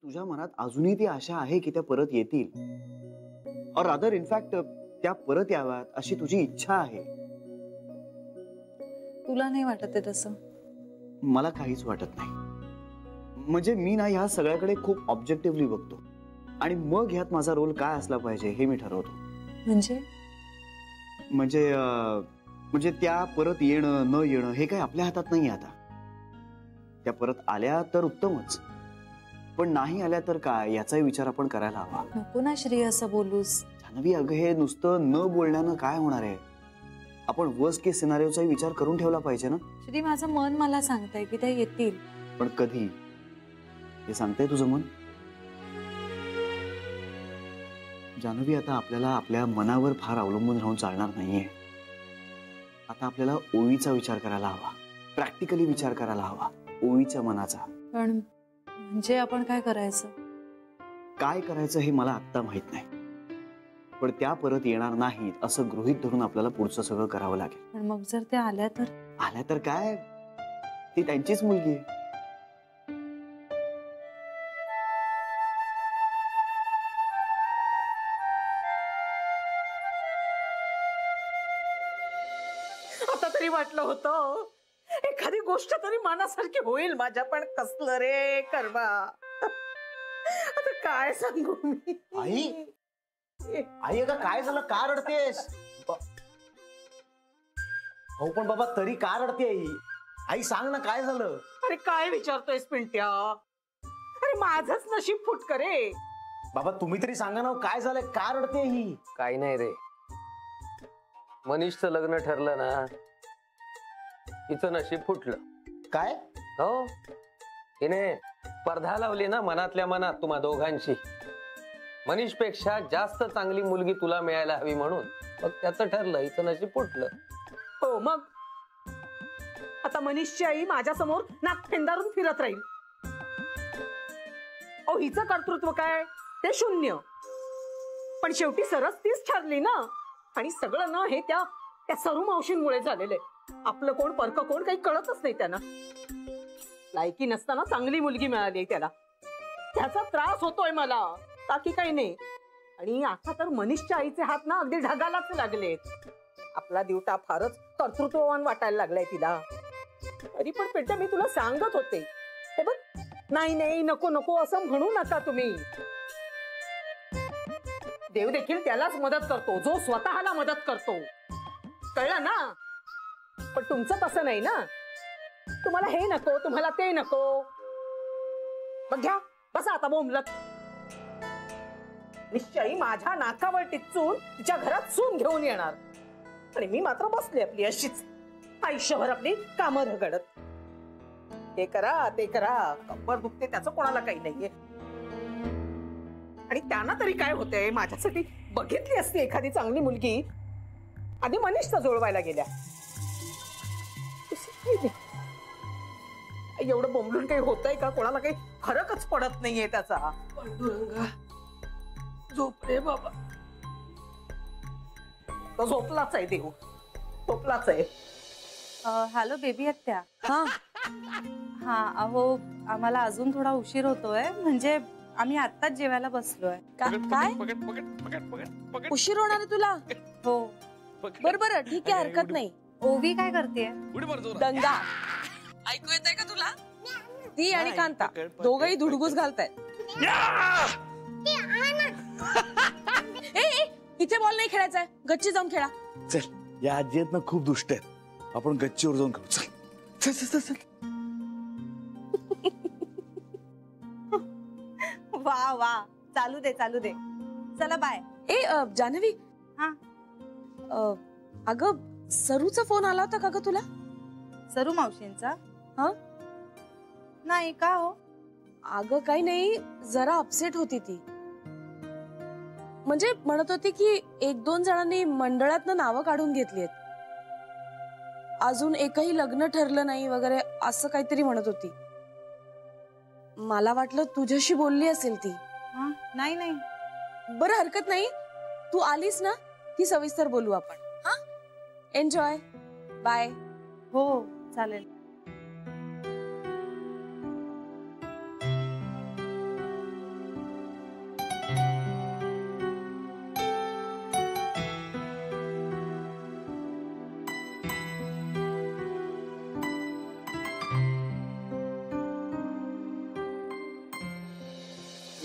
तुझ्या मनात अजूनही ती आशा आहे की त्या परत येतील और अदर इनफॅक्ट त्या परत याव्यात अशी तुझी इच्छा आहे? तुला नाही वाटत आहे तसं? मला काहीच वाटत नाही. म्हणजे मी ना ह्या सगळ्याकडे खूप ऑब्जेक्टिव्हली बघतो आणि मग ह्यात माझा रोल काय असला पाहिजे हे मी ठरवतो. म्हणजे त्या परत येणं न येणं हे काय आपल्या हातात नाही. आता त्या परत आल्या तर उत्तमच, पण नाही आल्या तर काय याचाही विचार आपण करायला हवा. नको ना श्री असं बोलूस. जान्हवी, अगं हे नुसतं न बोलण्यानं काय होणार आहे? आपण वर्स्ट केस सिनारिओचाही विचार करून ठेवला पाहिजे ना. श्री, माझं मन मला सांगतंय की ते येतील, पण कधी हे सांगतंय तुझं मन? जान्हवी, आता आपल्याला आपल्या मनावर फार अवलंबून राहून चालणार नाहीये. आता आपल्याला ओवीचा विचार करायला हवा, प्रॅक्टिकली विचार करायला हवा, ओवीच्या मनाचा. पण म्हणजे आपण काय करायचं? काय करायचं हे मला आत्ता माहित नाही, पण त्या परत येणार नाहीत असं गृहीत धरून आपल्याला पुढचं सगळं करावं लागेल. पण मग जर त्या आल्या तर? आल्या तर काय, ती त्यांचीच मुलगी आहे. आता तरी वाटलं होतं एखादी गोष्ट तरी मनासारखी होईल माझ्या, पण कसलं रे कर्मा. आता काय सांगू मी? आई, आई अगं काय झालं, का रडतेस? हो पण बाबा तरी का रडते आई? आई सांग ना काय झालं? अरे काय विचारतोयस पिंट्या? अरे माझंच नशीब फुटकं रे. बाबा तुम्ही तरी सांगा ना काय झालंय, का रडते ही? काही नाही रे, मनीषचं लग्न ठरलं ना, तिचं नशीब फुटलं. काय? हो, तिने स्पर्धा लावली ना मनातल्या मनात तुम्हा दोघांशी. मनीषपेक्षा जास्त चांगली मुलगी तुला मिळायला हवी म्हणून मग त्याचं ठरलं, हिचं नशीब फुटलं. हो मग आता मनीषची आई माझ्या समोर नाक फेंदारून फिरत राहील. ओ हिचं कर्तृत्व काय ते शून्य. पण शेवटी सरस तीच ठरली ना. आणि सगळं ना हे त्या सरू मावशींमुळे झालेलं आहे. आपलं कोण परक कोण काही कळतच नाही त्यांना. लायकी नसताना चांगली मुलगी मिळाली त्याला, त्याचा त्रास होतोय मला, बाकी काही नाही. आणि आता तर मनीषच्या आईचे हात ना अगदी ढगालाच लागलेत. आपला दिवटा फारच कर्तृत्ववान वाटायला लागलाय तिला. तरी पण पेट्या मी तुला सांगत होते, हे बघ, नाही नाही नको नको असं म्हणू नका तुम्ही. देव देखील त्यालाच मदत करतो जो स्वतःला मदत करतो, कळलं ना? पण तुमचं तसं नाही ना. तुम्हाला हे नको, तुम्हाला ते नको. मग घ्या बसा आता बोंबलत. निश्चयी माझ्या नाकावर टिचून तिच्या घरात सून घेऊन येणार आणि मी मात्र बसले आपली अशीच आयुष्यभर आपली कामं रगडत. हे करा ते करा, कंबर दुखते त्याचं कोणाला काही नाहीये. आणि त्यांना तरी काय होतंय, माझ्यासाठी बघितली असती एखादी चांगली मुलगी, आधी मनीषचा जुळवायला गेल्या. एवढं बोंबलून काही होतंय का? कोणाला काही फरकच पडत नाहीये त्याचा. पांडुरंगा झोप रे बाबा. तो झोपलाच आहे, देव झोपलाच आहे. हॅलो बेबी आत्या. हा अहो आम्हाला अजून थोडा उशीर होतोय, म्हणजे आम्ही आत्ताच जेवायला बसलोय. काय उशीर होणार आहे तुला? हो. बरं बरं ठीक आहे, हरकत नाही. ओवी काय करतेय? दंगा ऐकू येत आहे का तुला? ती आणि कांता दोघही धुडगूस घालतायत. इथे बॉल नाही खेळायचा, गच्ची जाऊन खेळा. चल, या आजी आहेत ना खूप दुष्ट आहेत, आपण गच्चीवर जाऊन खेळू. चल चल चल चल. वा वा, चालू दे चालू दे. चला बाय. जान्हवी. हा अगं सरूचा फोन आला होता का ग तुला? सरू मावशींचा? हा नाही का हो? अगं काही नाही, जरा अपसेट होती ती. म्हणजे म्हणत होती की 1-2 जणांनी मंडळातनं नावं काढून घेतलीत, अजून एकही लग्न ठरलं नाही वगैरे असं काहीतरी म्हणत होती. मला वाटलं तुझ्याशी बोलली असेल ती. नाही नाही. बरं हरकत नाही, तू आलीस ना की सविस्तर बोलू आपण. हा एन्जॉय. बाय. हो चालेल.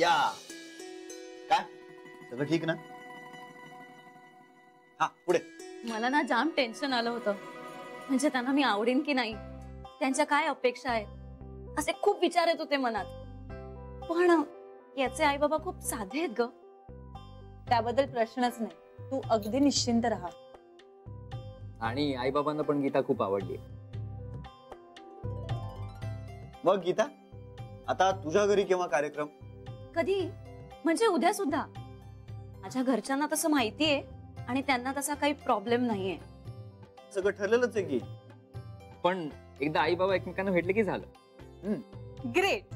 या काय सगळं ठीक ना? हा पुढे. मला ना जाम टेन्शन आलं होतं. म्हणजे त्यांना मी आवडेन की नाही, त्यांच्या काय अपेक्षा आहेत, असे खूप विचार येत होते मनात. पण याचे आई बाबा खूप साधे आहेत ग. त्याबद्दल प्रश्नच नाही. तू अगदी निश्चिंत राहा. आणि आई बाबांना पण गीता खूप आवडली. मग गीता, आता तुझ्या घरी केव्हा कार्यक्रम? कधी म्हणजे उद्या सुद्धा. माझ्या घरच्यांना तसं माहितीये आणि त्यांना तसा काही प्रॉब्लेम नाहीये. सगळं ठरलेलंच आहे की. पण एकदा आई बाबा एकमेकांना भेटले की झालं. ग्रेट.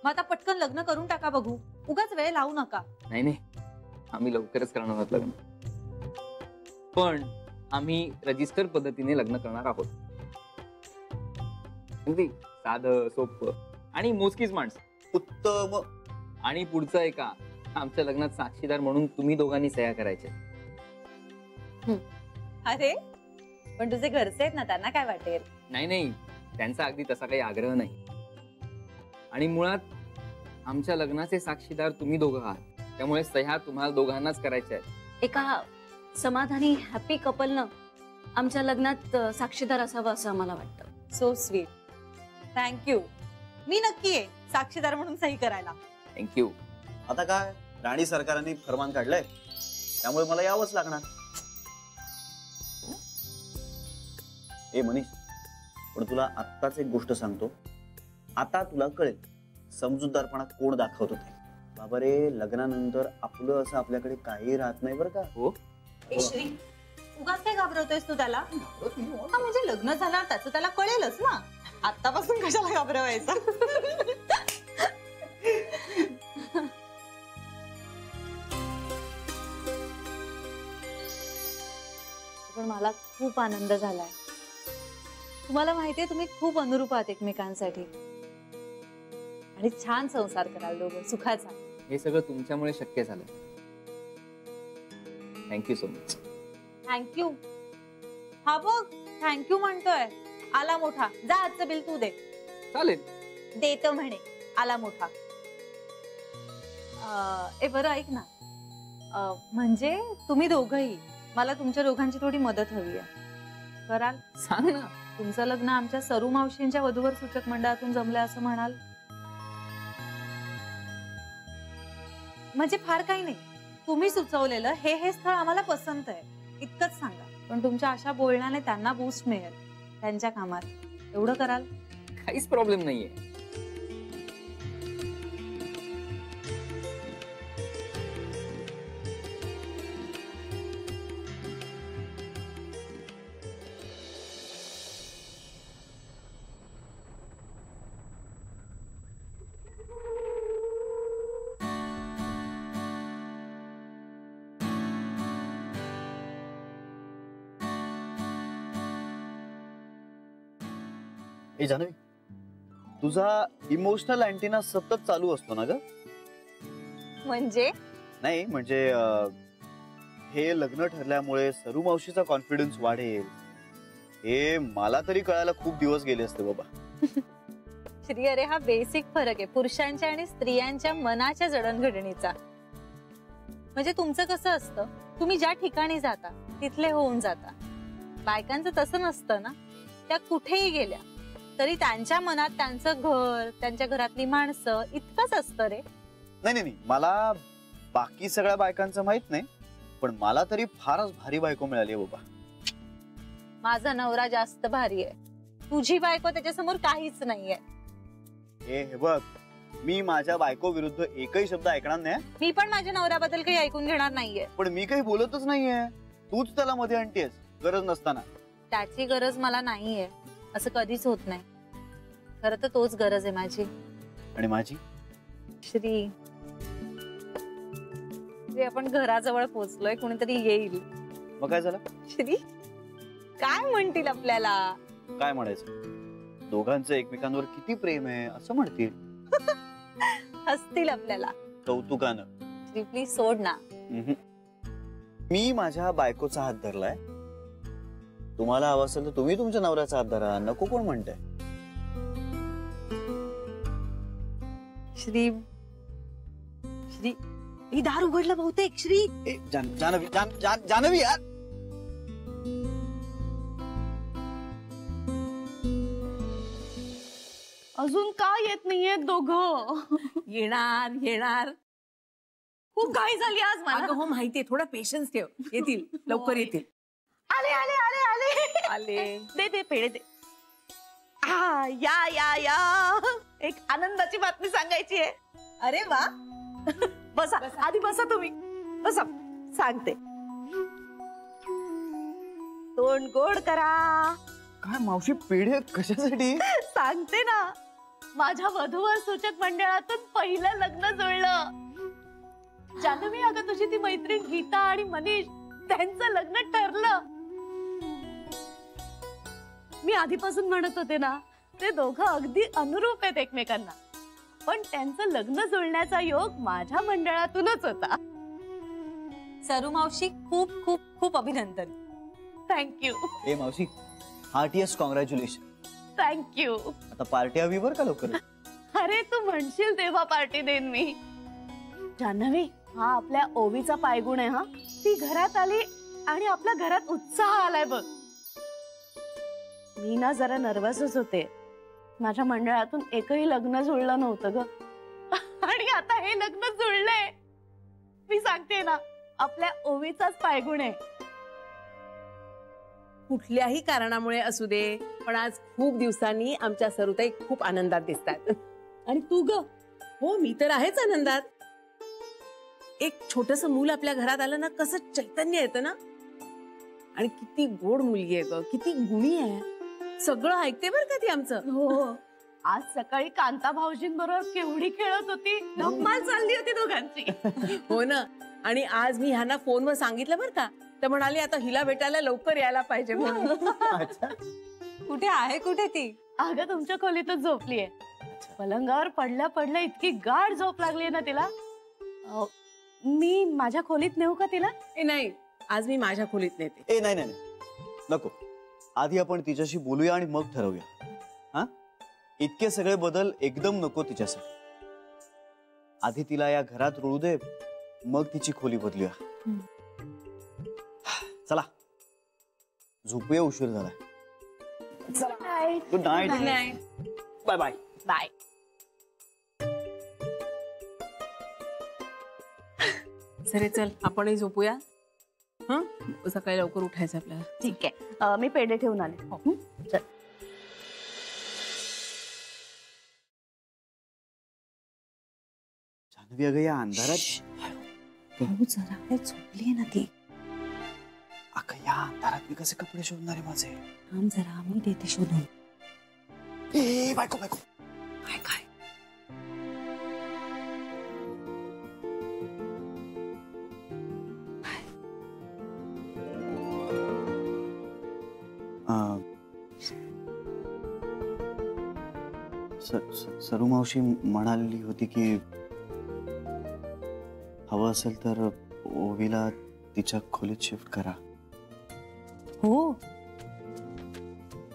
मग आता पटकन लग्न करून टाका बघू. उगाच वेळ लावू नका. नाही नाही, आम्ही लवकरच करणार आहोत लग्न. पण आम्ही रजिस्टर पद्धतीने लग्न करणार आहोत. अगदी साधं सोपं आणि मोजकीच माणसं. उत्तम. आणि पुढचं आहे का, आमच्या लग्नात साक्षीदार म्हणून तुम्ही दोघांनी सह्या करायच्या. अरे पण तुझे घरचे आहेत ना, त्यांना काय वाटेल? नाही नाही, त्यांचा अगदी तसा काही आग्रह नाही. आणि मुळात आमच्या लग्नाचे साक्षीदार तुम्ही दोघं आहात, त्यामुळे सह्या तुम्हाला दोघांनाच करायच्या आहेत. एका समाधानी हॅपी कपलनं आमच्या लग्नात साक्षीदार असावं असं आम्हाला वाटतं. So sweet. थँक्यू. मी नक्की आहे साक्षीदार म्हणून सही करायला. थँक्यू. आता काय, राणी सरकारने फरमान काढलंय, त्यामुळे मला यावंच लागणार. ए मनीष, पण तुला आत्ताच एक गोष्ट सांगतो. आता तुला कळेल समजूतदारपणा कोण दाखवत होते. बाबा रे, लग्नानंतर आपलं असं आपल्याकडे काही राहत नाही बरं का. हो. ए श्री, उगाच काय घाबरवतोयस तू त्याला? हा म्हणजे लग्न झालं त्याचं त्याला कळेलच ना. आतापासून कशाला घाबरवायचं? पण मला खूप आनंद झालाय. तुम्हाला माहितीये तुम्ही खूप अनुरूप आहात एकमेकांसाठी आणि छान संसार कराल दोघं सुखाचा. हे सगळं तुमच्यामुळे शक्य झालं. Thank you so much. थँक्यू. हा बघ, थँक्यू म्हणतोय. आला मोठा. जा आजचं बिल तू दे. चालेल. देतो म्हणे. आला मोठा. ए बरं ऐक ना, म्हणजे तुम्ही दोघंही, मला तुमच्या दोघांची थोडी मदत हवी आहे. कराल? सांग ना. तुमचं लग्न आमच्या सरू मावशींच्या वधूवर सूचक मंडळातून जमलंय असं म्हणाल. म्हणजे फार काही नाही, तुम्ही सुचवलेलं हे स्थळ आम्हाला पसंत आहे इतकंच सांगा. पण तुमच्या अशा बोलण्याने त्यांना बूस्ट मिळेल त्यांच्या कामात. एवढं कराल? काहीच प्रॉब्लेम नाहीये. ए जान्हवी, तुझा इमोशनल अँटिना सतत चालू असतो ना ग? म्हणजे नाही म्हणजे हे लग्न ठरल्यामुळे सरू मावशीचा कॉन्फिडन्स वाढेल हे मला तरी कळायला खूप दिवस गेले असते बाबा. श्री, अरे हा बेसिक फरक आहे पुरुषांच्या आणि स्त्रियांच्या मनाच्या जडणघडणीचा. म्हणजे तुमचं कसं असतं, तुम्ही ज्या ठिकाणी जाता तिथले होऊन जाता. बायकांचं तसं नसतं ना. त्या कुठेही गेल्या तरी त्यांच्या मनात त्यांचं घर, त्यांच्या घरातली माणसं इतकंच असतं रे. नाही नाही, मला बाकी सगळ्या बायकांचं माहित नाही, पण मला तरी फारच भारी बायको मिळाली बाबा. माझा नवरा जास्त भारी आहे. तुझी बायको त्याच्यासमोर काहीच नाहीये. हे बघ, मी माझ्या बायको विरुद्ध एकही शब्द ऐकणार नाही. मी पण माझ्या नवऱ्याबद्दल काही ऐकून घेणार नाहीये. पण मी काही बोलतच नाहीये, तूच त्याला मध्ये आणतेस गरज नसताना. त्याची गरज मला नाहीये असं कधीच होत नाही. खरं तर तोच गरज आहे माझी. आणि माझी? श्री, आपण घराजवळ पोहोचलोय, कोणीतरी येईल. मग काय झालं? श्री, काय म्हणतील आपल्याला? काय म्हणायचं? दोघांचं एकमेकांवर किती प्रेम आहे असं म्हणतील. हसतील आपल्याला कौतुकानं. श्री प्लीज सोड ना. मी माझ्या बायकोचा हात धरलाय. तुम्हाला हवं असेल तर तुम्ही तुमच्या नवऱ्याचा हात धरा. नको कोण म्हणताय? श्री, श्री ही दार उघडलं बहुतेक. श्री जानवी यार. अजून का येत नाहीये दोघं? येणार येणार. खूप घाई झाली आज मला. अगं हो माहितीये, थोडा पेशन्स ठेव, येतील लवकर येतील. आले आले आले आले आले. दे दे पेढे दे. या या या, एक आनंदाची बातमी सांगायची आहे. अरे वा. बसा आधी बसा तुम्ही. बसा सांगते. तोंड गोड करा. काय मावशी पेढे कशासाठी? सांगते ना. माझ्या वधूवर सूचक मंडळातून पहिलं लग्न जुळलं. जान्हवी, अगं तुझी ती मैत्रीण गीता आणि मनीष, त्यांचं लग्न ठरलं. मी आधीपासून म्हणत होते ना, ते दोघं अगदी अनुरूप आहेत एकमेकांना. पण त्यांचं लग्न जुळण्याचा योग माझ्या मंडळातूनच होता. सरू मावशी, खूप खूप खूप अभिनंदन. थँक्यू ए मावशी, हार्टिएस्ट कॉंग्रॅच्युलेशन. थँक्यू. आता पार्टी हवी बरं का लवकर. अरे तू म्हणशील तेव्हा पार्टी देईन मी. जान्हवी, हा आपल्या ओवीचा पायगुण आहे. हा, ती घरात आली आणि आपल्या घरात उत्साह आलाय बघ. मी ना जरा नर्वसच होते. माझ्या मंडळातून एकही लग्न जुळलं नव्हतं ग. आणि आता हे लग्न जुळलंय. मी सांगते ना, आपल्या ओवीचाच पायगुण आहे. कुठल्याही कारणामुळे असू दे, पण आज खूप दिवसांनी आमच्या सरुताई खूप आनंदात दिसतात. आणि तू ग? हो, मी तर आहेच आनंदात. एक छोटस मूल आपल्या घरात आलं ना, कसं चैतन्य येतं ना. आणि किती गोड मुलगी आहे ग, किती गुणी आहे. सगळं ऐकते बरं का ती आमचं. हो, आज सकाळी कांता भाऊजींबरोबर केवढी खेळत होती. धम्माल चालली होती दोघांची. हो ना. आणि आज मी ह्यांना फोनवर सांगितलं बरं का, तर म्हणाली आता हिला भेटायला लवकर यायला पाहिजे म्हणून. कुठे आहे, कुठे ती? अगं तुमच्या खोलीतच झोपलीये. पलंगावर पडल्या पडल्या इतकी गाढ झोप लागली ना तिला. मी माझ्या खोलीत नेऊ का तिला? नाही, आज मी माझ्या खोलीत नेते. ए नाही नाही नको. आधी आपण तिच्याशी बोलूया आणि मग ठरवूया. हा, इतके सगळे बदल एकदम नको तिच्यासाठी. आधी तिला या घरात रुळू दे, मग तिची खोली बदलूया. चला झोपूया, उशीर झाला. Good night. Bye bye. Bye. सरे चल, आपणही झोपूया. हं, सकाळी लवकर उठायचं आपल्याला. ठीक आहे, मी पेढे ठेवून आले. चल. जानवी, अगं या अंधारात जरा झोपली ना ती. अगं या अंधारात मी कसे कपडे शोधणार आहे माझे? थांब जरा, मी देते शोधून. ए बायको बायको. काय काय? सरू मावशी म्हणाली होती की हवं असेल तर ओवीला तिच्या खोलीत शिफ्ट करा. हो,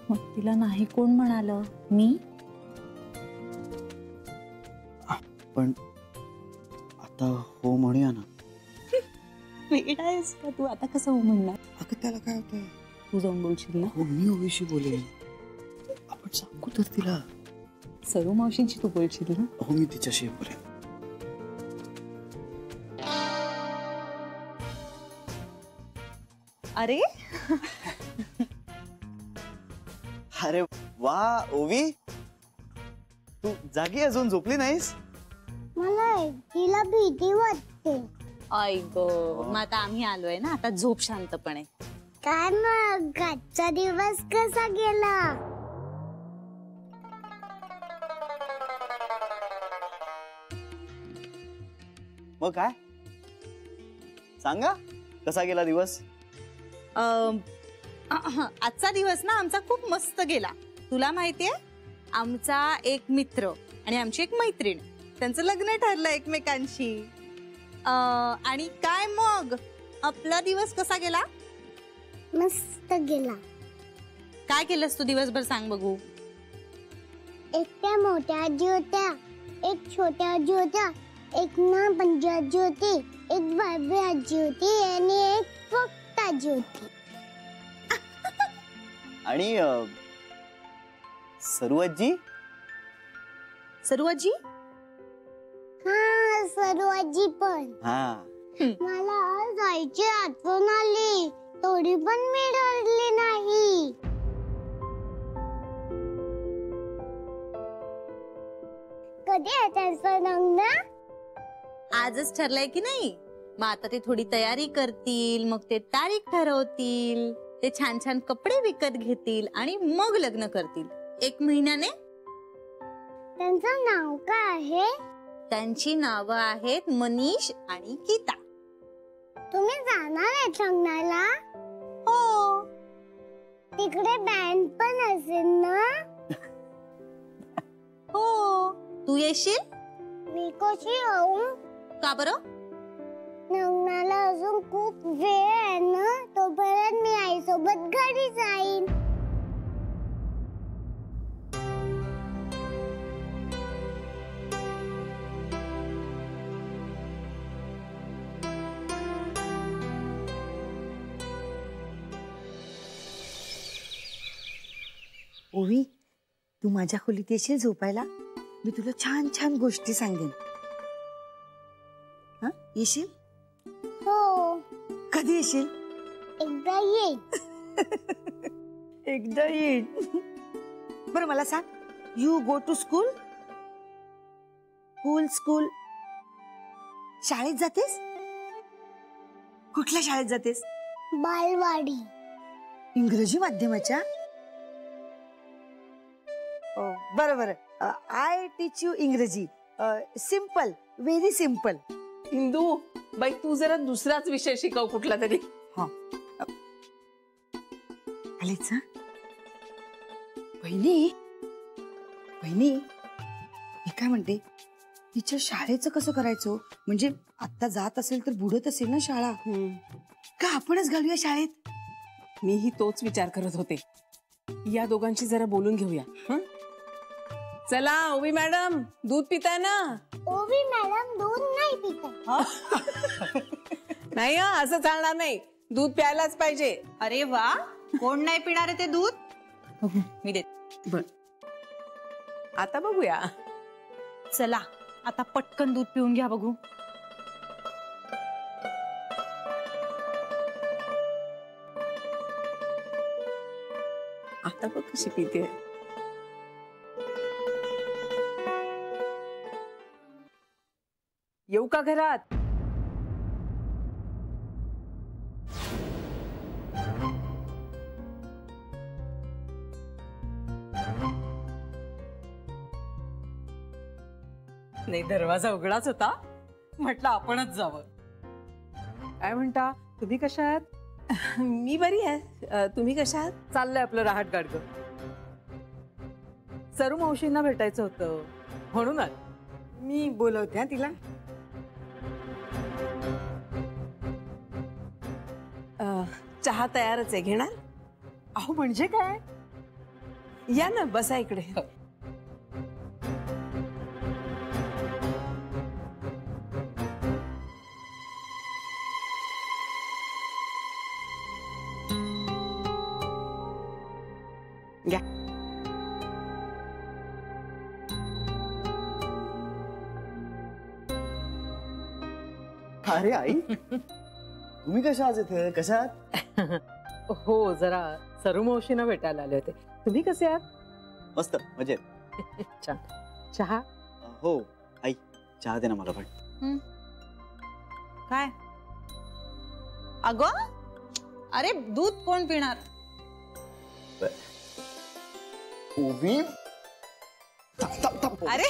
मग तिला नाही कोण म्हणालं? मी. पण आता हो म्हणूया ना. वेडा आहेस का तू? आता कसं हो म्हणणार? अगं त्याला काय होतंय? तू जाऊन बोलशील ना. हो, मी ओवीशी बोलेन. आपण सांगू तर तिला. सरू मावशींची तू बोलशील ना. हो, मी तिच्याशी बोलेन. अरे अरे वा ओवी, तू जागी अजून झोपली नाहीस? मला तिला भीती वाटते. आई गो, मग आता आम्ही आलोय ना, आता झोप शांतपणे. काय मग आजचा दिवस कसा गेला? मग काय सांगा, कसा गेला दिवस? आजचा दिवस ना आमचा खूप मस्त गेला. तुला माहितीये, आमचा एक मित्र आणि आमची एक मैत्रीण, त्यांचं लग्न ठरलं एकमेकांशी. आणि काय मग आपला दिवस कसा गेला? मस्त गेला. काय केलंस तू दिवसभर, सांग बघू. एक त्या मोठ्या आजी होत्या, एक छोट्या आजी होत्या एक ना पंजू आजी होती, एक बाबी आजी होती आणि एक फक्त आजी होती. आणि सरू आजी. सरू आजी हा सरू आजी पण. हा मला जायची आठवण आली, थोडी पण मी रडली नाही. कधी आहे त्यांचं लग्न? आजच ठरलंय की नाही. मग आता ते थोडी तयारी करतील, मग ते तारीख ठरवतील, ते छान छान कपडे विकत घेतील आणि मग लग्न करतील 1 महिन्याने. त्यांचं नाव काय आहे? त्यांची नावं आहेत मनीष आणि गीता. तुम्ही जाणार आहेत लग्नाला? हो. तिकडे बँड पण असेल ना? हो. तू येशील? मी कशी येऊ? का बरं? लग्नाला अजून खूप वेळ आहे ना, तोपर्यंत मी आईसोबत घरी जाईन. ओवी, तू माझ्या खोलीत येशील झोपायला? मी तुला छान छान गोष्टी सांगेन. हा, येशील? हो. कधी येशील? एकदा येईन. एकदा येईन. बरं मला सांग, you go to school? School शाळेत जातेस? कुठल्या शाळेत जातेस? बालवाडी. इंग्रजी माध्यमाच्या? बरं बरं, आय टीच यू इंग्रजी. Simple, very simple. इंदू बाई, तू जरा दुसराच विषय शिकव कुठला तरी. हा, आलीच. बहिणी बहिणी, मी काय म्हणते, तिच्या शाळेचं कसं करायचं? म्हणजे आता जात असेल तर बुडत असेल ना शाळा, का आपणच घालूया शाळेत? मीही तोच विचार करत होते. या दोघांशी जरा बोलून घेऊया. हं? चला ओवी मॅडम, दूध पिताय ना? ओवी मॅडम दूध नाही पितात. नाही हं, असं चालणार नाही. दूध प्यायलाच पाहिजे. अरे वा, कोण नाही पिणार आहे ते दूध? मी देते. बर, आता बघूया. चला आता पटकन दूध पिऊन घ्या बघू. आता बघ कशी पिते. येऊ का घरात? नाही, दरवाजा उघडाच होता, म्हटलं आपणच जावं. काय म्हणता, तुम्ही कशा आहात? मी बरी आहे. तुम्ही कशा आहात? चाललंय आपलं राहट गाडगं. सरू मावशींना भेटायचं होतं म्हणूनच मी बोलवते हा तिला. चहा तयारच आहे, घेणार? अहो म्हणजे काय? या ना, बसा इकडे. घ्या. अरे आई, तुम्ही कशा आज इथे? कशा आहात? हो, जरा सरू मावशींना भेटायला आले होते. तुम्ही कसे आहात? मस्त, मजेत. छान. चहा? हो आई, चहा दे ना मला पण. काय अगं, अरे दूध कोण पिणार? ओवी, अरे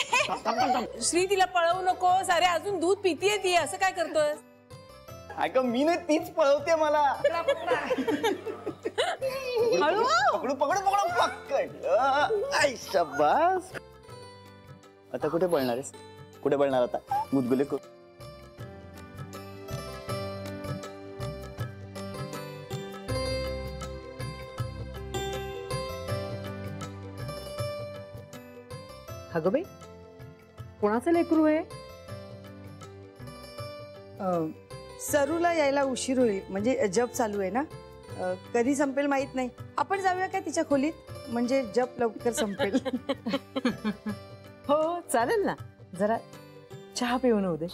श्री, तिला पळवू नकोस. अरे अजून दूध पितीये ती, असं काय करतोय? अगं मी नाही, तीच पळवते मला. हळू. पकडू पकडू पकडू पकड. आई शाबास. आता कुठे पळणार आहेस? कुठे पळणार आता? गुदगुले करू. अगं बाई, कोणाचं लेकरू आहे? सरूला यायला उशीर होईल, म्हणजे जप चालू आहे ना. कधी संपेल माहित नाही. आपण जाऊया काय तिच्या खोलीत, म्हणजे जप लवकर संपेल. हो चालेल ना. जरा चहा पिऊन होऊ दे.